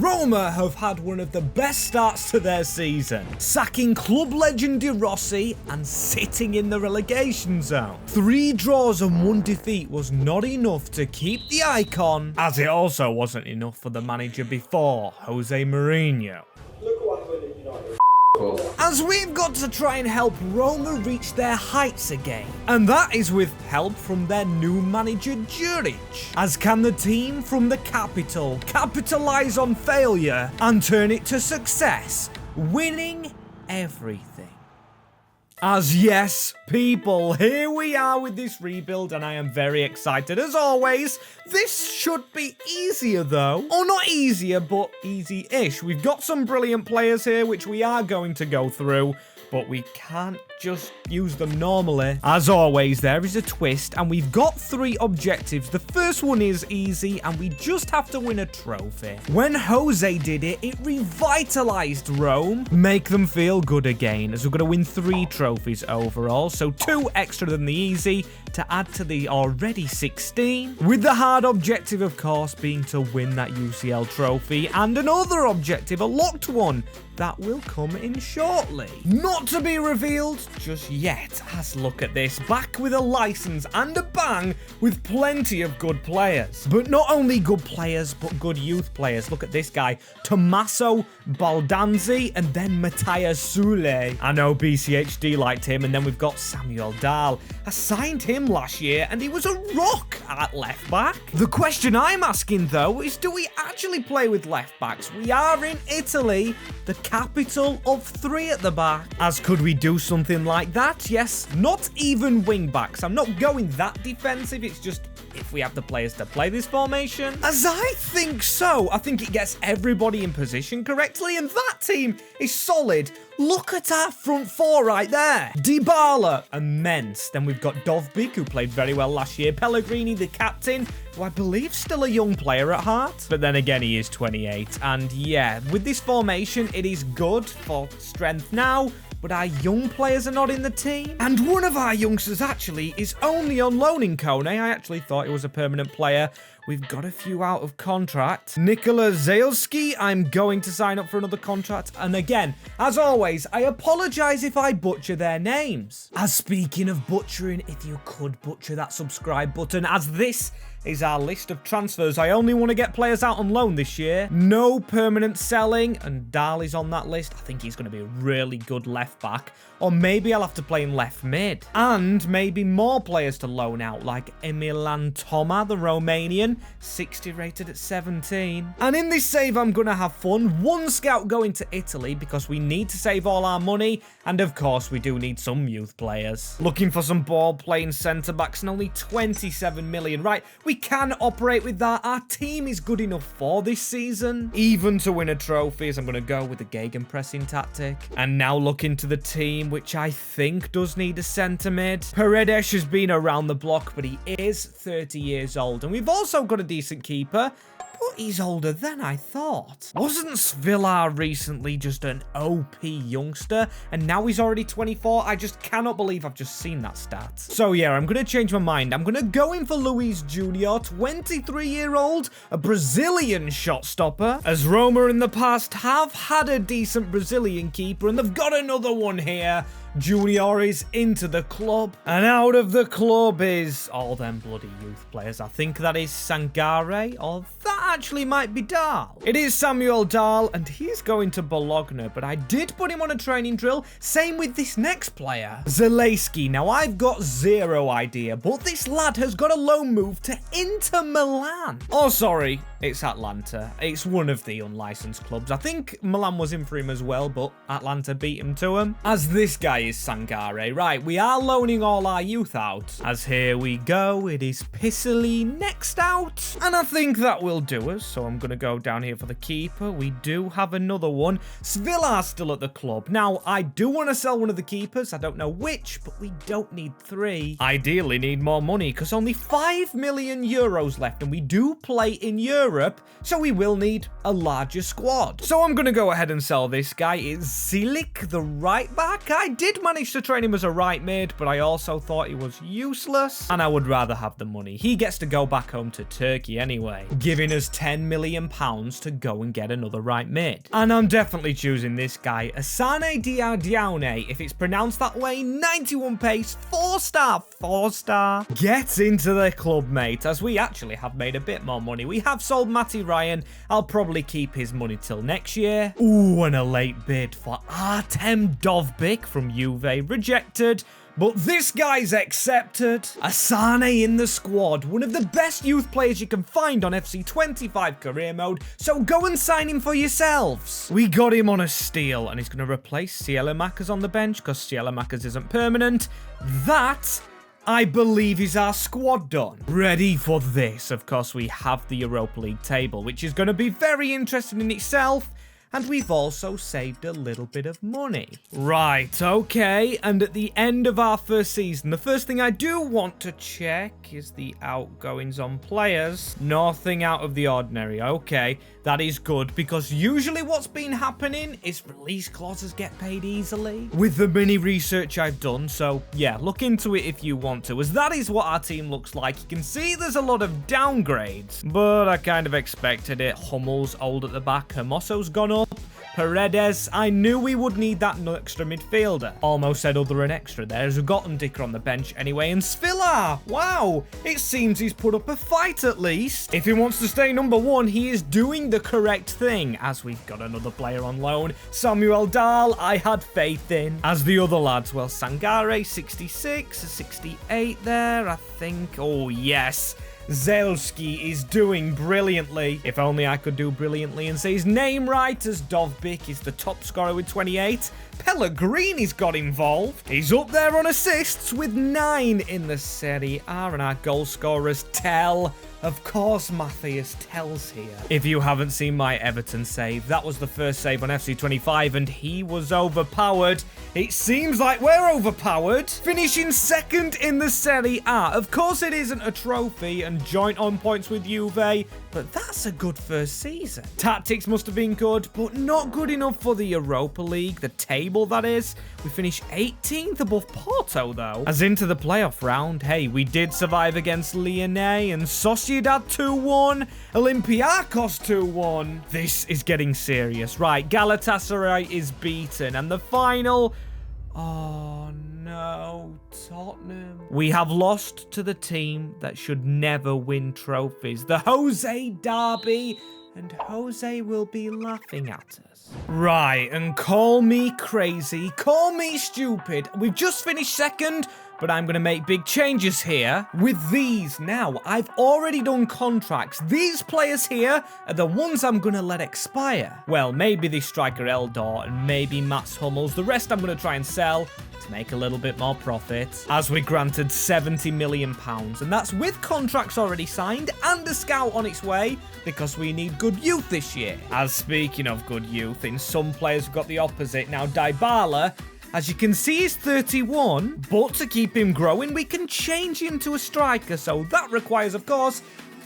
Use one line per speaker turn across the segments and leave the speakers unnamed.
Roma have had one of the best starts to their season, sacking club legend De Rossi and sitting in the relegation zone. 3 draws and 1 defeat was not enough to keep the icon, as it also wasn't enough for the manager before, Jose Mourinho.
Look what happened at United.
As we've got to try and help Roma reach their heights again. And that is with help from their new manager Juric. As can the team from the capital capitalise on failure and turn it to success, winning everything. As yes, people, here we are with this rebuild and I am very excited as always. This should be easier though. Or not easier, but easy-ish. We've got some brilliant players here which we are going to go through, but we can't just use them normally. As always, there is a twist and we've got 3 objectives. The first one is easy and we just have to win a trophy. When Jose did it, it revitalized Rome, make them feel good again, as we're going to win 3 trophies overall, so 2 extra than the easy to add to the already 16, with the hard objective of course being to win that UCL trophy, and another objective, a locked one, that will come in shortly. Not to be revealed just yet, as look at this, back with a license and a bang with plenty of good players. But not only good players, but good youth players. Look at this guy, Tommaso Baldanzi, and then Matthias Sule. I know BCHD liked him, and then we've got Samuel Dahl. I signed him last year, and he was a rock at left back. The question I'm asking though is, do we actually play with left backs? We are in Italy, the capital of 3 at the back. As could we do something like that? Yes, not even wing backs. I'm not going that defensive, it's just if we have the players to play this formation. As I think so. I think it gets everybody in position correctly, and that team is solid. Look at our front 4 right there. Dybala, immense. Then we've got Dovbyk, who played very well last year. Pellegrini, the captain, who I believe still a young player at heart. But then again, he is 28. And yeah, with this formation, it is good for strength now, but our young players are not in the team. And one of our youngsters actually is only on loan in Kone. I actually thought he was a permanent player. We've got a few out of contract. Nikola Zalewski, I'm going to sign up for another contract. And again, as always, I apologize if I butcher their names. As speaking of butchering, if you could butcher that subscribe button, as this is our list of transfers. I only want to get players out on loan this year. No permanent selling, and Dahl is on that list. I think he's going to be a really good left back. Or maybe I'll have to play in left mid. And maybe more players to loan out, like Emilan Toma, the Romanian, 60 rated at 17. And in this save, I'm going to have fun. 1 scout going to Italy because we need to save all our money. And of course, we do need some youth players. Looking for some ball-playing centre-backs and only 27 million. Right, we can operate with that. Our team is good enough for this season, even to win a trophy, as I'm going to go with the gegenpressing tactic. And now look into the team, which I think does need a centre mid. Paredes has been around the block, but he is 30 years old. And we've also got a decent keeper, but he's older than I thought. Wasn't Svillar recently just an OP youngster? And now he's already 24? I just cannot believe I've just seen that stat. So yeah, I'm going to change my mind. I'm going to go in for Luis Junior, 23-year-old, a Brazilian shot stopper. As Roma in the past have had a decent Brazilian keeper, and they've got another one here. Junior is into the club, and out of the club is all them bloody youth players. I think that is Sangare, or that actually might be Dahl. It is Samuel Dahl, and he's going to Bologna, but I did put him on a training drill. Same with this next player, Zalewski. Now, I've got 0 idea, but this lad has got a loan move to Inter Milan. Oh, sorry, it's Atlanta. It's one of the unlicensed clubs. I think Milan was in for him as well, but Atlanta beat him to him. As this guy is Sangare. Right, we are loaning all our youth out. As here we go, it is Pissoli next out. And I think that will do us, so I'm going to go down here for the keeper. We do have another one. Svillar still at the club. Now, I do want to sell one of the keepers. I don't know which, but we don't need 3. Ideally need more money, because only 5 million euros left, and we do play in Europe, so we will need a larger squad. So I'm going to go ahead and sell this guy. It's Zilik, the right back. I did did manage to train him as a right mid, but I also thought he was useless, and I would rather have the money. He gets to go back home to Turkey anyway, giving us £10 million to go and get another right mid. And I'm definitely choosing this guy, Asane Diadiaune, if it's pronounced that way. 91 pace, 4-star, 4-star. Get into the club, mate, as we actually have made a bit more money. We have sold Matty Ryan. I'll probably keep his money till next year. Ooh, and a late bid for Artem Dovbyk from Juve, rejected. But this guy's accepted. Asane in the squad, one of the best youth players you can find on FC25 career mode, so go and sign him for yourselves. We got him on a steal, and he's going to replace Cielemakas on the bench because Cielemakas isn't permanent. That, I believe, is our squad done. Ready for this. Of course, we have the Europa League table, which is going to be very interesting in itself. And we've also saved a little bit of money. Right, okay, and at the end of our first season, the first thing I do want to check is the outgoings on players. Nothing out of the ordinary. Okay, that is good, because usually what's been happening is release clauses get paid easily. With the mini research I've done, so yeah, look into it if you want to, as that is what our team looks like. You can see there's a lot of downgrades, but I kind of expected it. Hummel's old at the back, Hermoso's gone up. Paredes, I knew we would need that extra midfielder. Almost said other and extra there, as we've got Ndika on the bench anyway. And Svilar, wow, it seems he's put up a fight at least. If he wants to stay number one, he is doing the correct thing, as we've got another player on loan. Samuel Dahl, I had faith in. As the other lads, well, Sangare, 66, 68 there, I think. Oh, yes. Zelski is doing brilliantly. If only I could do brilliantly and say his name right, as Dovbyk is the top scorer with 28. Pellegrini's got involved. He's up there on assists with 9 in the Serie A, and our goal scorers tell. Of course, Matthias Tell's here. If you haven't seen my Everton save, that was the first save on FC25, and he was overpowered. It seems like we're overpowered. Finishing second in the Serie A. Of course, it isn't a trophy and joint on points with Juve, but that's a good first season. Tactics must have been good, but not good enough for the Europa League, the table that is. We finished 18th above Porto, though. As into the playoff round, hey, we did survive against Lyonnais and Sociedad 2-1, Olympiacos 2-1. This is getting serious. Right, Galatasaray is beaten, and the final... Oh, no, Tottenham. We have lost to the team that should never win trophies, the Jose Derby, and Jose will be laughing at us. Right, and call me crazy, call me stupid. We've just finished second, but I'm going to make big changes here with these now. I've already done contracts. These players here are the ones I'm going to let expire. Well, maybe the striker Eldor and maybe Mats Hummels. The rest I'm going to try and sell to make a little bit more profit, as we granted £70 million, and that's with contracts already signed and a scout on its way, because we need good youth this year. As speaking of good youth, in some players we've got the opposite. Now, Dybala, as you can see, he's 31, but to keep him growing, we can change him to a striker, so that requires, of course,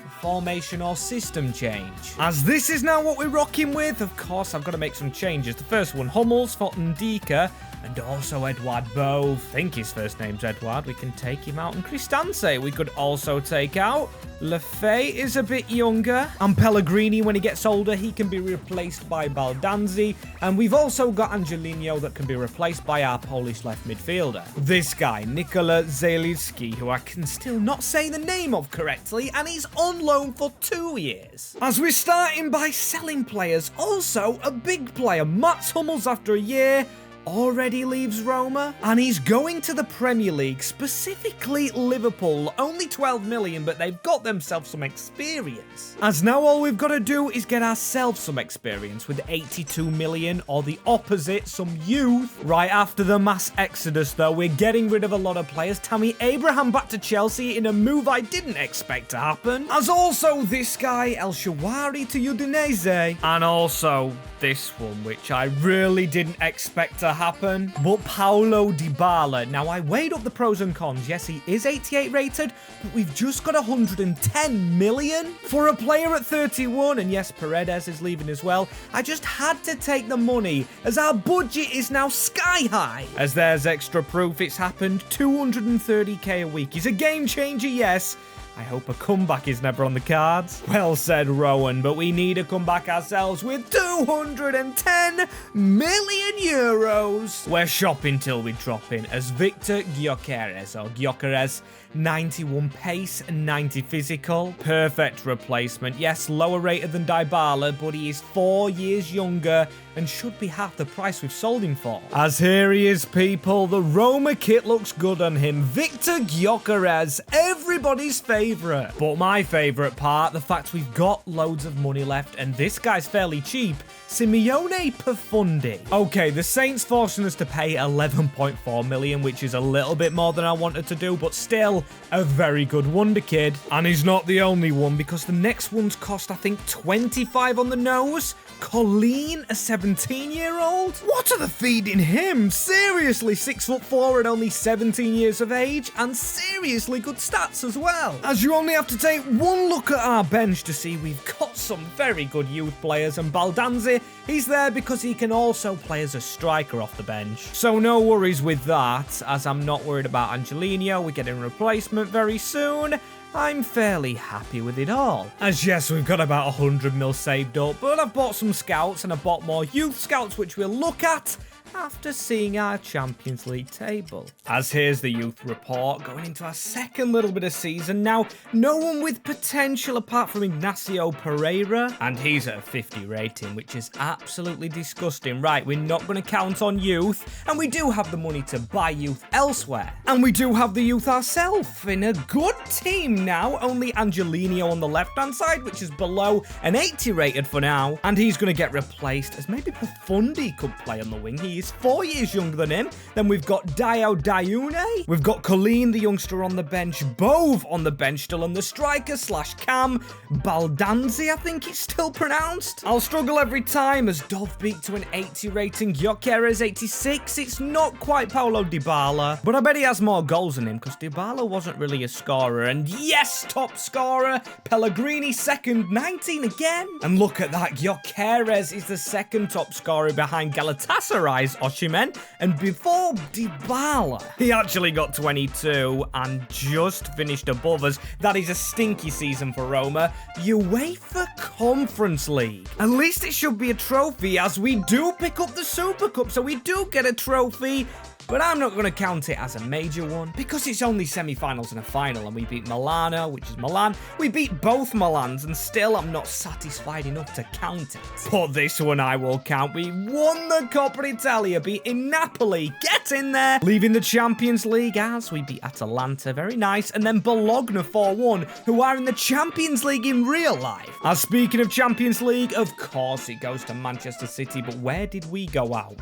a formation or system change. As this is now what we're rocking with, of course, I've got to make some changes. The first one, Hummels for Ndika, and also Edouard Bove. I think his first name's Edouard. We can take him out. And Cristante we could also take out. Lefay is a bit younger. And Pellegrini, when he gets older, he can be replaced by Baldanzi. And we've also got Angelino that can be replaced by our Polish left midfielder. This guy, Nikola Zielinski, who I can still not say the name of correctly, and he's on loan for 2 years. As we're starting by selling players, also a big player, Mats Hummels, after a year, already leaves Roma, and he's going to the Premier League, specifically Liverpool. Only 12 million, but they've got themselves some experience. As now all we've got to do is get ourselves some experience with 82 million, or the opposite, some youth. Right after the mass exodus, though, we're getting rid of a lot of players. Tammy Abraham back to Chelsea in a move I didn't expect to happen. As also this guy, El Shawari to Udinese, and also this one, which I really didn't expect to happen. But Paulo Dybala. Now, I weighed up the pros and cons. Yes, he is 88 rated, but we've just got 110 million for a player at 31. And yes, Paredes is leaving as well. I just had to take the money as our budget is now sky high. As there's extra proof it's happened, 230k a week. He's a game changer, yes. I hope a comeback is never on the cards. Well said, Rowan, but we need a comeback ourselves with 210 million euros. We're shopping till we drop in as Victor Gyökeres, 91 pace and 90 physical. Perfect replacement. Yes, lower rated than Dybala, but he is 4 years younger and should be half the price we've sold him for. As here he is, people. The Roma kit looks good on him. Victor Gyökeres, everybody's favourite. But my favourite part, the fact we've got loads of money left, and this guy's fairly cheap. Simeone Profundi. Okay, the Saints forcing us to pay 11.4 million, which is a little bit more than I wanted to do, but still a very good wonder kid. And he's not the only one, because the next one's cost, I think, 25 on the nose. Colleen, a 17-year-old? What are they feeding him? Seriously, 6'4" and only 17 years of age, and seriously good stats as well. As you only have to take one look at our bench to see we've got some very good youth players, and Baldanzi, he's there because he can also play as a striker off the bench. So no worries with that, as I'm not worried about Angelino. We're getting a replacement very soon. I'm fairly happy with it all. As yes, we've got about 100 mil saved up, but I've bought some scouts and I've bought more youth scouts, which we'll look at after seeing our Champions League table. As here's the youth report, going into our second little bit of season. Now, no one with potential apart from Ignacio Pereira, and he's at a 50 rating, which is absolutely disgusting. Right, we're not going to count on youth, and we do have the money to buy youth elsewhere. And we do have the youth ourselves in a good team now. Only Angelino on the left-hand side, which is below an 80 rated for now, and he's going to get replaced as maybe Profundi could play on the wing. He is 4 years younger than him. Then we've got Dio Dayune. We've got Colleen, the youngster, on the bench. Bove on the bench still, and the striker / cam, Baldanzi, I think it's still pronounced. I'll struggle every time as Dove beat to an 80 rating. Gyökeres 86. It's not quite Paulo Dybala, but I bet he has more goals than him because Dybala wasn't really a scorer. And yes, top scorer. Pellegrini second, 19 again. And look at that. Gyökeres is the second top scorer behind Galatasaray's Osimhen, and before Dybala, he actually got 22 and just finished above us. That is a stinky season for Roma. UEFA Conference League. At least it should be a trophy, as we do pick up the Super Cup, so we do get a trophy. But I'm not going to count it as a major one because it's only semi-finals and a final, and we beat Milano, which is Milan. We beat both Milans, and still I'm not satisfied enough to count it. But this one I will count. We won the Coppa Italia, beating Napoli. Get in there. Leaving the Champions League as we beat Atalanta. Very nice. And then Bologna 4-1, who are in the Champions League in real life. As speaking of Champions League, of course it goes to Manchester City, but where did we go out?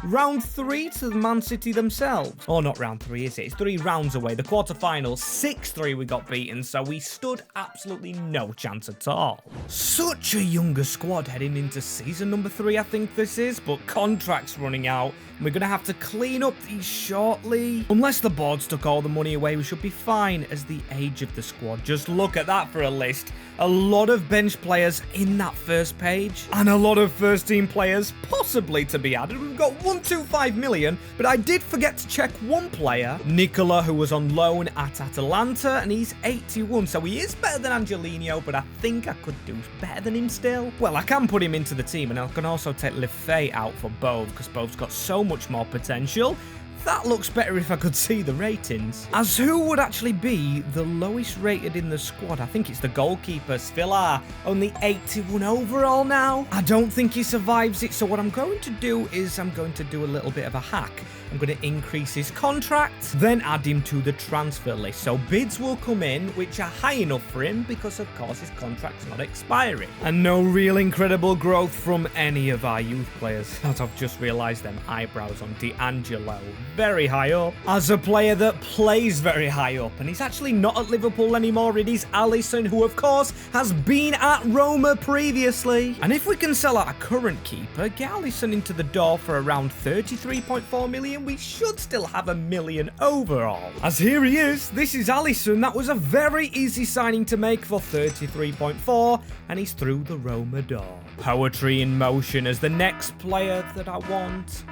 Round 3 to the Man City themselves. Oh, not round 3, is it? It's 3 rounds away. The quarterfinals, 6-3 we got beaten, so we stood absolutely no chance at all. Such a younger squad heading into season number 3, I think this is, but contracts running out. We're going to have to clean up these shortly. Unless the boards took all the money away, we should be fine as the age of the squad. Just look at that for a list. A lot of bench players in that first page, and a lot of first team players possibly to be added. We've got 125 million, but I did forget to check one player, Nicola, who was on loan at Atalanta, and he's 81, so he is better than Angelino, but I think I could do better than him still. Well, I can put him into the team, and I can also take Lefay out for Bove, because Bove's got so much more potential. That looks better if I could see the ratings. As who would actually be the lowest rated in the squad? I think it's the goalkeeper, Svilar. Only 81 overall now. I don't think he survives it, so what I'm going to do is I'm going to do a little bit of a hack. I'm going to increase his contract, then add him to the transfer list. So bids will come in, which are high enough for him because, of course, his contract's not expiring. And no real incredible growth from any of our youth players. As I've just realised them eyebrows on D'Angelo. very high up. As a player that plays very high up, and he's actually not at Liverpool anymore, it is Alisson, who of course has been at Roma previously. And if we can sell our current keeper, get Alisson into the door for around 33.4 million, we should still have $1 million overall. As here he is, this is Alisson. That was a very easy signing to make for 33.4, and he's through the Roma door. Poetry in motion as the next player that I want.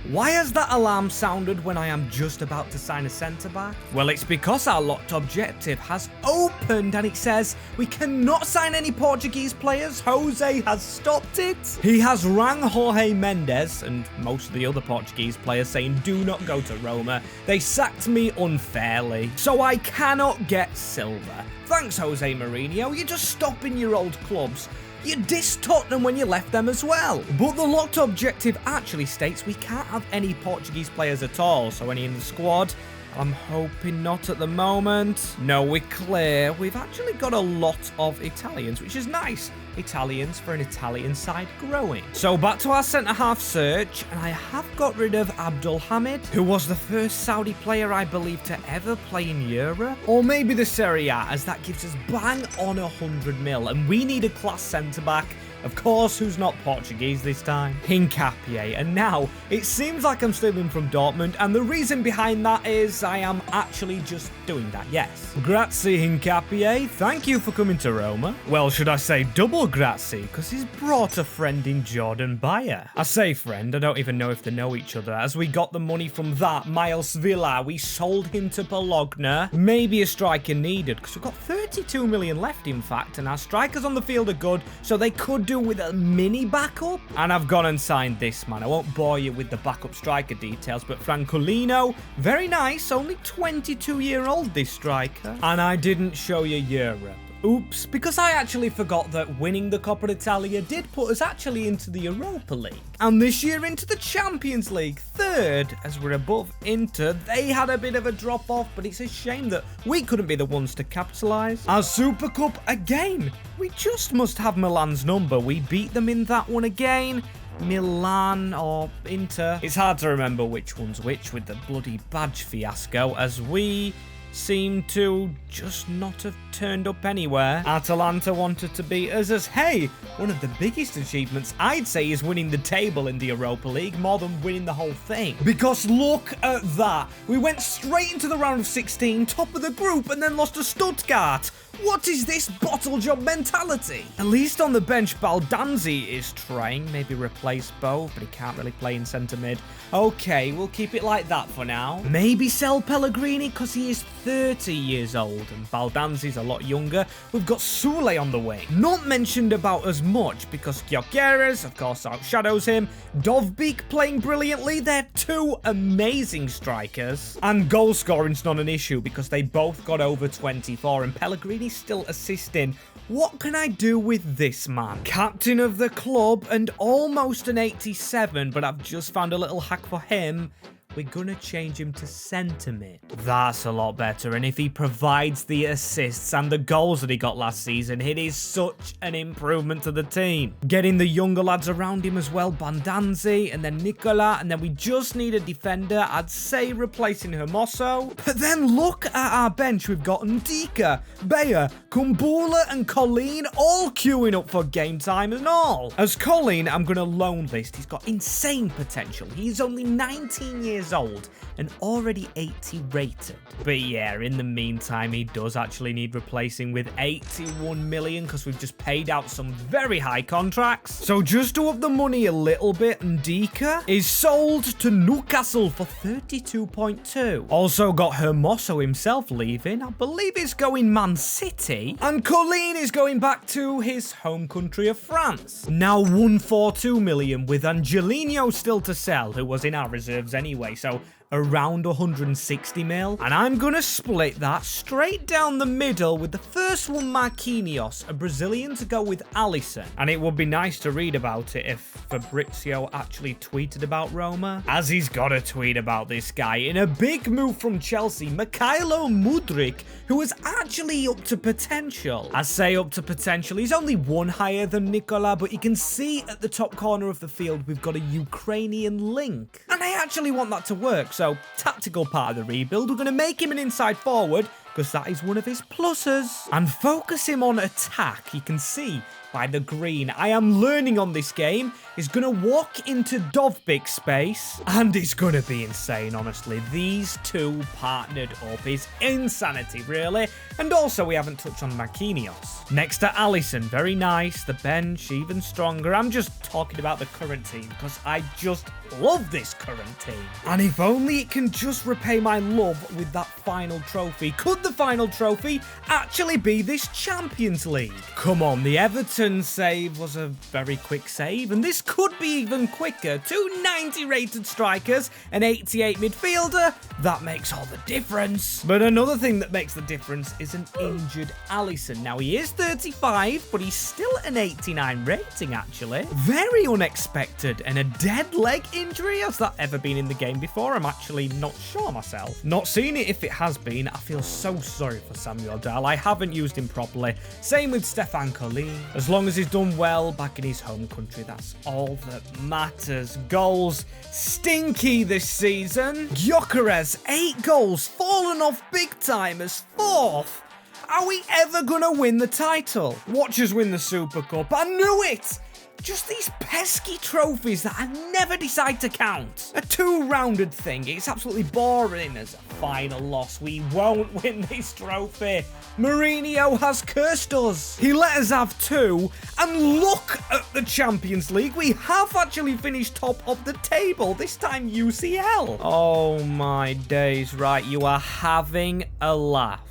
Why has that alarm sounded when I am just about to sign a centre-back? Well, it's because our locked objective has opened and it says we cannot sign any Portuguese players. Jose has stopped it. He has rang Jorge Mendes and most of the other Portuguese players saying do not go to Roma. They sacked me unfairly, so I cannot get silver. Thanks, Jose Mourinho. You're just stopping your old clubs. You dissed Tottenham when you left them as well. But the locked objective actually states we can't have any Portuguese players at all, so any in the squad? I'm hoping not at the moment. No, we're clear. We've actually got a lot of Italians, which is nice. Italians for an Italian side growing. So back to our centre-half search, and I have got rid of Abdul Hamid, who was the first Saudi player I believe to ever play in Europe. Or maybe the Serie A, as that gives us bang on 100 mil, and we need a class centre-back. Of course, who's not Portuguese this time? Hincapié. And now, it seems like I'm stealing from Dortmund, and the reason behind that is I am actually just doing that, yes. Grazie, Hincapié. Thank you for coming to Roma. Well, should I say double grazie, because he's brought a friend in Jordan Bayer. I say friend, I don't even know if they know each other, as we got the money from that Miles Villa. We sold him to Bologna. Maybe a striker needed, because we've got 32 million left, in fact, and our strikers on the field are good, so they could do with a mini backup. And I've gone and signed this man. I won't bore you with the backup striker details, but Francolino, very nice, only 22-year-old this striker. And I didn't show you Europe. Oops, because I actually forgot that winning the Coppa Italia did put us actually into the Europa League. And this year into the Champions League, third, as we're above Inter. They had a bit of a drop-off, but it's a shame that we couldn't be the ones to capitalise. Our Super Cup, again, we just must have Milan's number. We beat them in that one again. Milan or Inter. It's hard to remember which one's which with the bloody badge fiasco, as we seem to just not have turned up anywhere. Atalanta wanted to beat us, as hey, one of the biggest achievements I'd say is winning the table in the Europa League more than winning the whole thing. Because look at that. We went straight into the round of 16, top of the group, and then lost to Stuttgart. What is this bottle job mentality? At least on the bench, Baldanzi is trying. Maybe replace Bo, but he can't really play in centre mid. Okay, we'll keep it like that for now. Maybe sell Pellegrini because he is 30 years old and Baldanzi's a lot younger. We've got Sule on the wing. Not mentioned about as much because Gyökeres, of course, outshadows him. Dovbik playing brilliantly. They're two amazing strikers. And goal scoring's not an issue because they both got over 24 and Pellegrini still assisting. What can I do with this man? Captain of the club and almost an 87, but I've just found a little hack for him. We're gonna change him to centre mid. That's a lot better, and if he provides the assists and the goals that he got last season, it is such an improvement to the team. Getting the younger lads around him as well, Bandanzi, and then Nicola, and then we just need a defender, I'd say replacing Hermoso. But then look at our bench, we've got Ndika, Bayer, Kumbula, and Colleen all queuing up for game time and all. As Colleen, I'm gonna loan list, he's got insane potential. He's only 19 years old and already 80 rated. But yeah, in the meantime, he does actually need replacing with 81 million because we've just paid out some very high contracts. So just to up the money a little bit, Ndika is sold to Newcastle for 32.2. Also got Hermoso himself leaving. I believe he's going Man City. And Colleen is going back to his home country of France. Now 142 million with Angelino still to sell, who was in our reserves anyway. So around 160 mil. And I'm gonna split that straight down the middle with the first one, Marquinhos, a Brazilian, to go with Alisson. And it would be nice to read about it if Fabrizio actually tweeted about Roma, as he's gotta tweet about this guy. In a big move from Chelsea, Mykhailo Mudryk, who is actually up to potential. I say up to potential, he's only one higher than Nicola, but you can see at the top corner of the field we've got a Ukrainian link. And I actually want that to work, so so tactical part of the rebuild. We're going to make him an inside forward because that is one of his pluses. And focus him on attack. You can see by the green. I am learning on this game. He's going to walk into Dovbik's space, and it's going to be insane, honestly. These two partnered up is insanity, really. And also, we haven't touched on Marquinhos. Next to Alisson, very nice. The bench, even stronger. I'm just talking about the current team because I just love this current team. And if only it can just repay my love with that final trophy. Could the final trophy actually be this Champions League? Come on, the Everton save was a very quick save, and this could be even quicker. 290 rated strikers, an 88 midfielder. That makes all the difference. But another thing that makes the difference is an injured Alisson. Now, he is 35, but he's still an 89 rating, actually. Very unexpected, and a dead leg injury. Has that ever been in the game before? I'm actually not sure myself. Not seen it. If it has been, I feel so sorry for Samuel Dahl. I haven't used him properly. Same with Stefan Colleen. As long as he's done well back in his home country, that's all that matters. Goals stinky this season. Gyökeres, 8 goals, fallen off big time as 4th. Are we ever gonna win the title? Watch us win the Super Cup. I knew it! Just these pesky trophies that I never decide to count. A 2-rounded thing. It's absolutely boring as a final loss. We won't win this trophy. Mourinho has cursed us. He let us have 2. And look at the Champions League. We have actually finished top of the table. This time UCL. Oh my days. Right, you are having a laugh.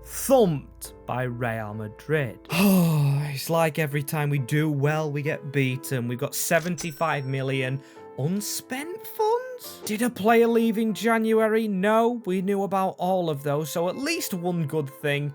Thumped by Real Madrid. Oh, it's like every time we do well, we get beaten. We've got 75 million unspent funds. Did a player leave in January? No, we knew about all of those. So at least one good thing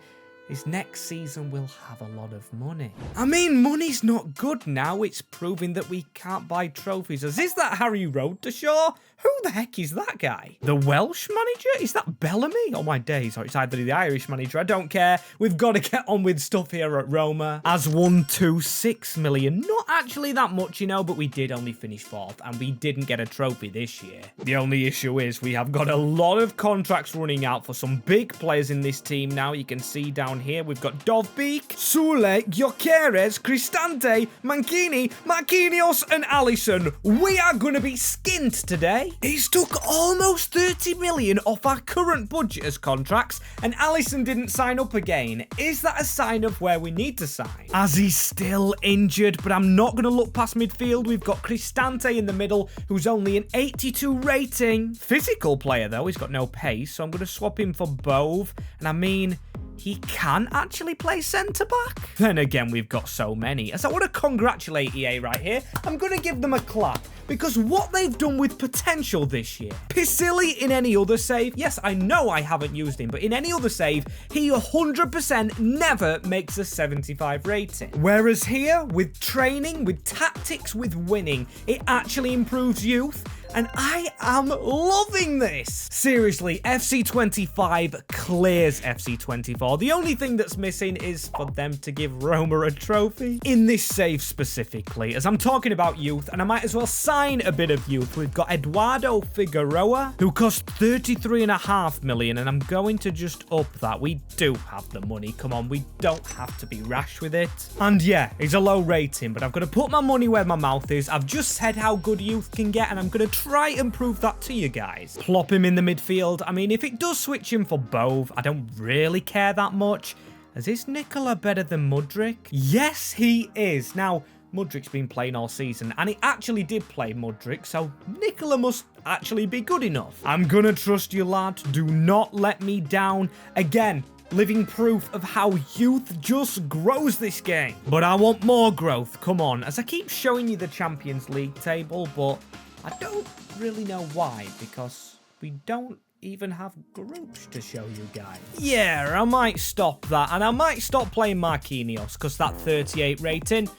is next season we'll have a lot of money. I mean, money's not good now. It's proving that we can't buy trophies. Is that Harry Roadtoglory? Who the heck is that guy? The Welsh manager? Is that Bellamy? Oh my days. Or it's either the Irish manager. I don't care. We've got to get on with stuff here at Roma. As 126 million. Not actually that much, you know, but we did only finish 4th and we didn't get a trophy this year. The only issue is we have got a lot of contracts running out for some big players in this team now. You can see down here we've got Dovbik, Sule, Gyökeres, Cristante, Mancini, Marquinhos and Alisson. We are going to be skint today. It's took almost 30 million off our current budget as contracts, and Alisson didn't sign up again. Is that a sign of where we need to sign? As he's still injured, but I'm not going to look past midfield. We've got Cristante in the middle, who's only an 82 rating. Physical player, though. He's got no pace, so I'm going to swap him for Bove. And I mean, he can actually play centre-back. Then again, we've got so many. As I want to congratulate EA right here, I'm going to give them a clap. Because what they've done with potential this year. Pisilli in any other save. Yes, I know I haven't used him, but in any other save, he 100% never makes a 75 rating. Whereas here, with training, with tactics, with winning, it actually improves youth. And I am loving this. Seriously, FC25 clears FC24. The only thing that's missing is for them to give Roma a trophy. In this save specifically, as I'm talking about youth, and I might as well sign a bit of youth. We've got Eduardo Figueroa, who cost 33.5 million, and I'm going to just up that. We do have the money. Come on, we don't have to be rash with it. And yeah, he's a low rating, but I've got to put my money where my mouth is. I've just said how good youth can get, and I'm going to try and prove that to you guys. Plop him in the midfield. I mean, if it does switch him for Bove, I don't really care that much. Is Nicola better than Mudryk? Yes, he is. Now, Mudryk's been playing all season, and he actually did play Mudryk, so Nicola must actually be good enough. I'm gonna trust you, lad. Do not let me down. Again, living proof of how youth just grows this game. But I want more growth. Come on. As I keep showing you the Champions League table, but I don't really know why, because we don't even have groups to show you guys. Yeah, I might stop that, and I might stop playing Marquinhos, because that 38 rating,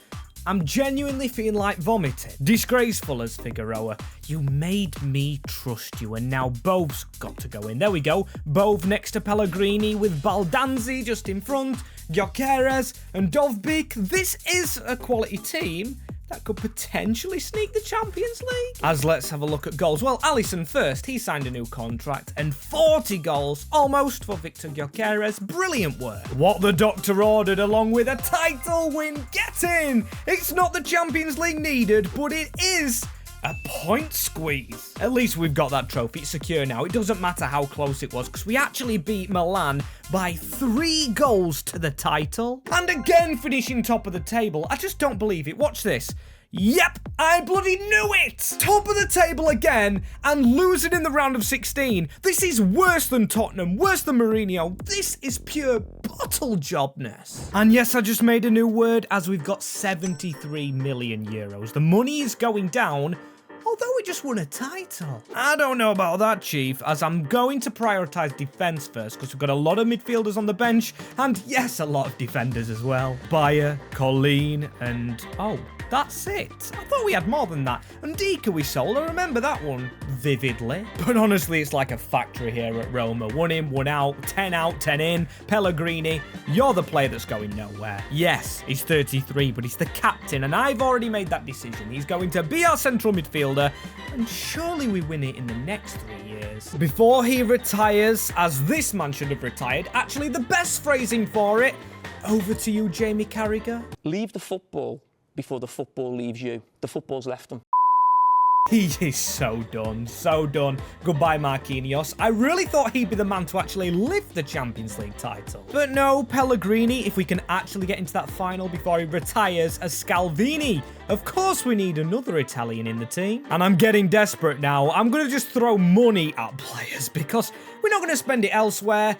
I'm genuinely feeling like vomiting. Disgraceful as Figueroa. You made me trust you, and now Bove's got to go in. There we go. Bove next to Pellegrini with Baldanzi just in front, Gyökeres and Dovbik. This is a quality team, that could potentially sneak the Champions League. As let's have a look at goals. Well, Alisson first. He signed a new contract and 40 goals, almost for Victor Gyökeres. Brilliant work. What the doctor ordered along with a title win. Get in! It's not the Champions League needed, but it is a point squeeze. At least we've got that trophy secure now. It doesn't matter how close it was because we actually beat Milan by 3 goals to the title. And again, finishing top of the table. I just don't believe it. Watch this. Yep, I bloody knew it! Top of the table again and losing in the round of 16. This is worse than Tottenham, worse than Mourinho. This is pure bottle jobness. And yes, I just made a new word as we've got 73 million euros. The money is going down, although we just won a title. I don't know about that, Chief, as I'm going to prioritise defence first because we've got a lot of midfielders on the bench and, yes, a lot of defenders as well. Bayer, Colleen, and, oh, that's it. I thought we had more than that. And Dika we sold, I remember that one vividly. But honestly, it's like a factory here at Roma. 1 in, 1 out, 10 in. Pellegrini, you're the player that's going nowhere. Yes, he's 33, but he's the captain, and I've already made that decision. He's going to be our central midfielder, and surely we win it in the next 3 years. Before he retires, as this man should have retired, actually the best phrasing for it, over to you, Jamie Carragher.
Leave the football before the football leaves you. The football's left him.
He is so done, so done. Goodbye, Marquinhos. I really thought he'd be the man to actually lift the Champions League title. But no, Pellegrini, if we can actually get into that final before he retires as Scalvini. Of course we need another Italian in the team. And I'm getting desperate now. I'm going to just throw money at players because we're not going to spend it elsewhere.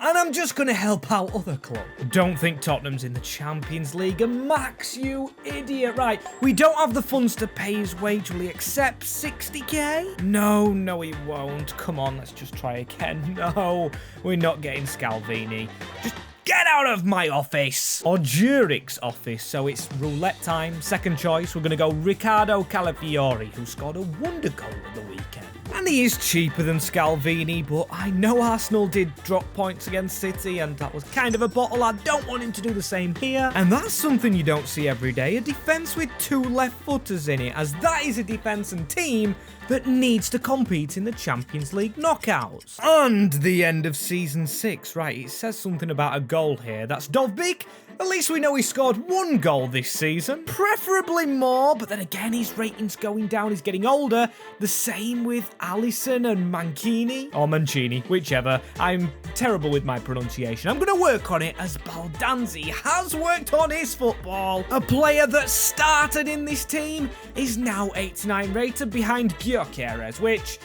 And I'm just going to help out other clubs. Don't think Tottenham's in the Champions League. And Max, you idiot. Right, we don't have the funds to pay his wage. Will he accept 60k? No, he won't. Come on, let's just try again. No, we're not getting Scalvini. Just get out of my office. Or Zurich's office. So it's roulette time. Second choice, we're going to go Riccardo Calafiori, who scored a wonder goal at the weekend. And he is cheaper than Scalvini, but I know Arsenal did drop points against City, and that was kind of a bottle. I don't want him to do the same here. And that's something you don't see every day, a defence with 2 left-footers in it, as that is a defence and team that needs to compete in the Champions League knockouts. And the end of Season 6. Right, it says something about a goal here. That's Dovbik. At least we know he scored 1 goal this season. Preferably more, but then again, his rating's going down. He's getting older. The same with Alisson and Mancini. Or Mancini, whichever. I'm terrible with my pronunciation. I'm going to work on it as Baldanzi has worked on his football. A player that started in this team is now 89 rated behind Gyökeres, which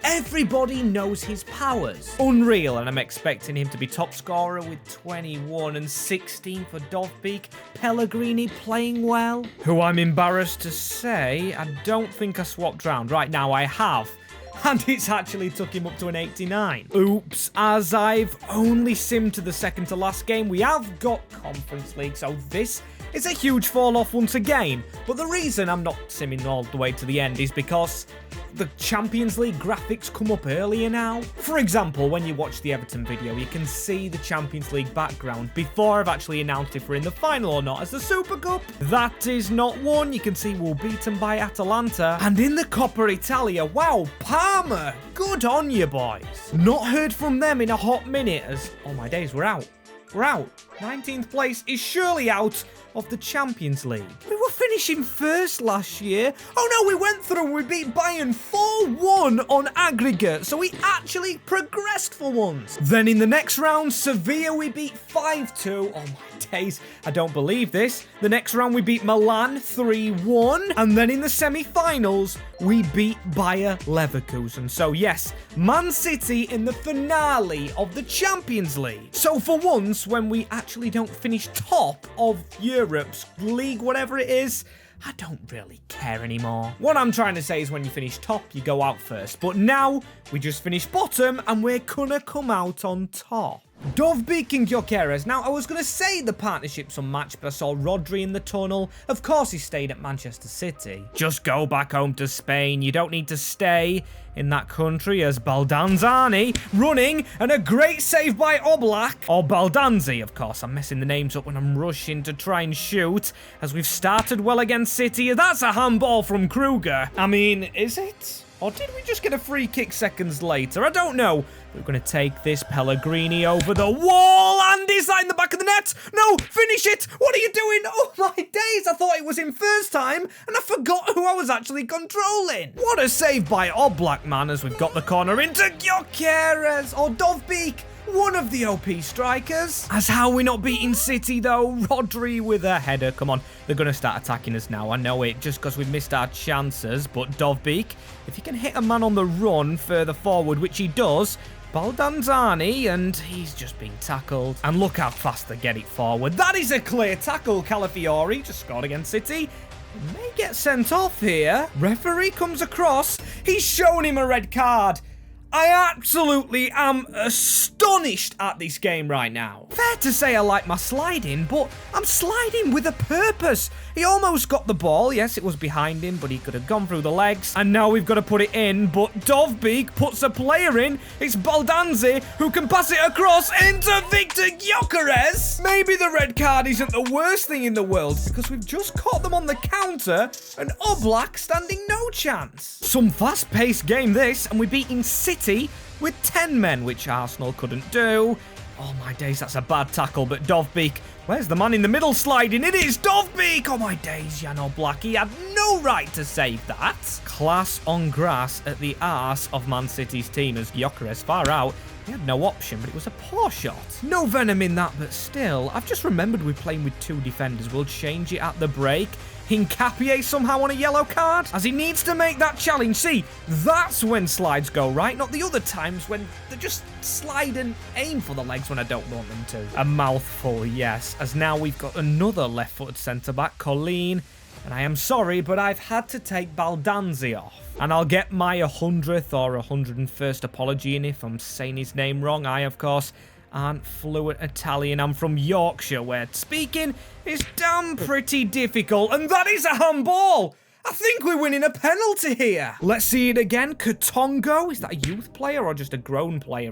everybody knows his powers. Unreal, and I'm expecting him to be top scorer with 21 and 16 for Dovbik. Pellegrini playing well. Who I'm embarrassed to say, I don't think I swapped round. Right now I have. And it's actually took him up to an 89. Oops, as I've only simmed to the second to last game, we have got Conference League, so this is a huge fall off once again. But the reason I'm not simming all the way to the end is because the Champions League graphics come up earlier now. For example, when you watch the Everton video, you can see the Champions League background before I've actually announced if we're in the final or not as the Super Cup. That is not one. You can see we're beaten by Atalanta. And in the Coppa Italia, wow, Parma, good on you, boys. Not heard from them in a hot minute as, oh my days, we're out. We're out. 19th place is surely out of the Champions League. We were finishing first last year. Oh no, we went through and we beat Bayern 4-1 on aggregate, so we actually progressed for once. Then in the next round, Sevilla we beat 5-2. Oh my days, I don't believe this. The next round we beat Milan 3-1, and then in the semi-finals we beat Bayer Leverkusen. So yes, Man City in the finale of the Champions League. So for once, when we actually don't finish top of Europe's league, whatever it is, I don't really care anymore. What I'm trying to say is when you finish top, you go out first. But now, we just finished bottom and we're gonna come out on top. Dovbyk and Gyökeres. Now, I was going to say the partnership's unmatched, but I saw Rodri in the tunnel. Of course, he stayed at Manchester City. Just go back home to Spain. You don't need to stay in that country, as Baldanzani running, and a great save by Oblak. Or Baldanzi, of course. I'm messing the names up when I'm rushing to try and shoot, as we've started well against City. That's a handball from Kruger. I mean, is it? Or did we just get a free kick seconds later? I don't know. We're going to take this. Pellegrini over the wall. And is that in the back of the net? No, finish it. What are you doing? Oh, my days. I thought it was in first time, and I forgot who I was actually controlling. What a save by Oblak, man, as we've got the corner into Gyökeres or Dovbyk. One of the OP strikers. As how we're not beating City, though. Rodri with a header. Come on. They're going to start attacking us now. I know it, just because we've missed our chances. But Dovbyk, if he can hit a man on the run further forward, which he does, Baldanzani, and he's just been tackled. And look how fast they get it forward. That is a clear tackle. Calafiori just scored against City. He may get sent off here. Referee comes across. He's shown him a red card. I absolutely am astonished at this game right now. Fair to say I like my sliding, but I'm sliding with a purpose. He almost got the ball. Yes, it was behind him, but he could have gone through the legs. And now we've got to put it in, but Dovbyk puts a player in. It's Baldanzi who can pass it across into Victor Gyökeres. Maybe the red card isn't the worst thing in the world, because we've just caught them on the counter, and Oblak standing no chance. Some fast-paced game this, and we're beating City with 10 men, which Arsenal couldn't do. Oh my days, that's a bad tackle, but Dovbyk, where's the man in the middle sliding? It is Dovbyk! Oh my days, Jan Oblak, he had no right to save that. Class on grass at the arse of Man City's team as Gyökeres far out. He had no option, but it was a poor shot. No venom in that, but still, I've just remembered we're playing with 2 defenders. We'll change it at the break. Hincapié somehow on a yellow card, as he needs to make that challenge. See, that's when slides go right, not the other times when they just slide and aim for the legs when I don't want them to. A mouthful, yes, as now we've got another left-footed centre-back, Colleen. And I am sorry, but I've had to take Baldanzi off. And I'll get my 100th or 101st apology in if I'm saying his name wrong. I, of course, aren't fluent Italian. I'm from Yorkshire, where speaking is damn pretty difficult. And that is a handball! I think we're winning a penalty here. Let's see it again. Katongo, is that a youth player or just a grown player?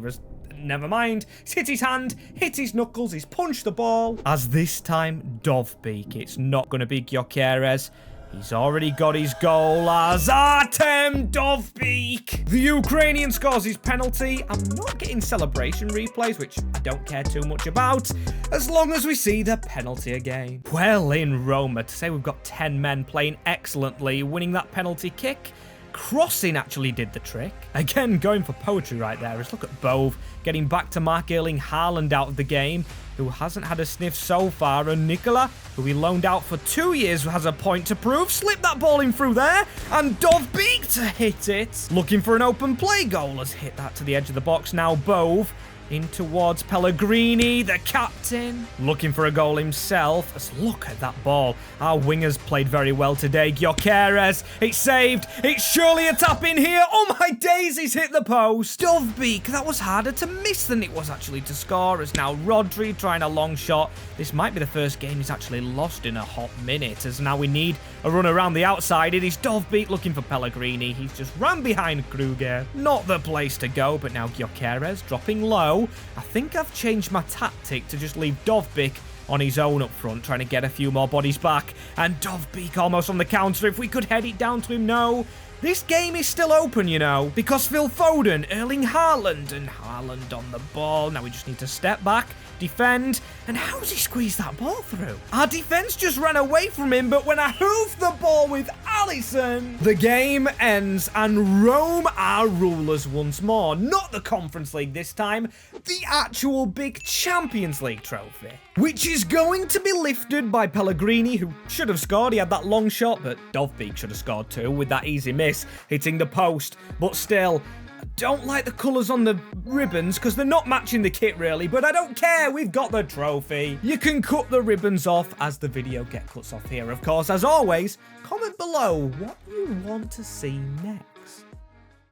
Never mind. He's hit his hand, hit his knuckles, he's punched the ball. As this time, Dovbyk. It's not going to be Gyökeres. He's already got his goal as Artem Dovbyk. The Ukrainian scores his penalty. I'm not getting celebration replays, which I don't care too much about, as long as we see the penalty again. Well, in Roma, to say we've got 10 men playing excellently, winning that penalty kick, crossing actually did the trick. Again, going for poetry right there. Let's look at Bove getting back to Mark Erling Haaland out of the game, who hasn't had a sniff so far, and Nicola, who we loaned out for 2 years, has a point to prove. Slip that ball in through there, and Dovbyk to hit it. Looking for an open play goal, has hit that to the edge of the box. Now Bove in towards Pellegrini, the captain, looking for a goal himself. Let's look at that ball. Our wingers played very well today. Gyökeres, it's saved. It's surely a tap in here. Oh my days, he's hit the post. Dovbyk, that was harder to miss than it was actually to score. As now Rodri trying a long shot. This might be the first game he's actually lost in a hot minute, as now we need a run around the outside. It is Dovbyk looking for Pellegrini. He's just ran behind Kruger. Not the place to go, but now Gyökeres dropping low. I think I've changed my tactic to just leave Dovbyk on his own up front, trying to get a few more bodies back. And Dovbyk almost on the counter. If we could head it down to him, no. This game is still open, you know, because Phil Foden, Erling Haaland, and Haaland on the ball. Now we just need to step back, defend, and how's he squeezed that ball through? Our defense just ran away from him, but when I hoof the ball with Alisson, the game ends and Rome are rulers once more. Not the Conference League this time, the actual big Champions League trophy, which is going to be lifted by Pellegrini, who should have scored. He had that long shot, but Dovbyk should have scored too with that easy miss, hitting the post. But still, I don't like the colours on the ribbons because they're not matching the kit really, but I don't care, we've got the trophy. You can cut the ribbons off as the video gets cut off here, of course. As always, comment below what you want to see next.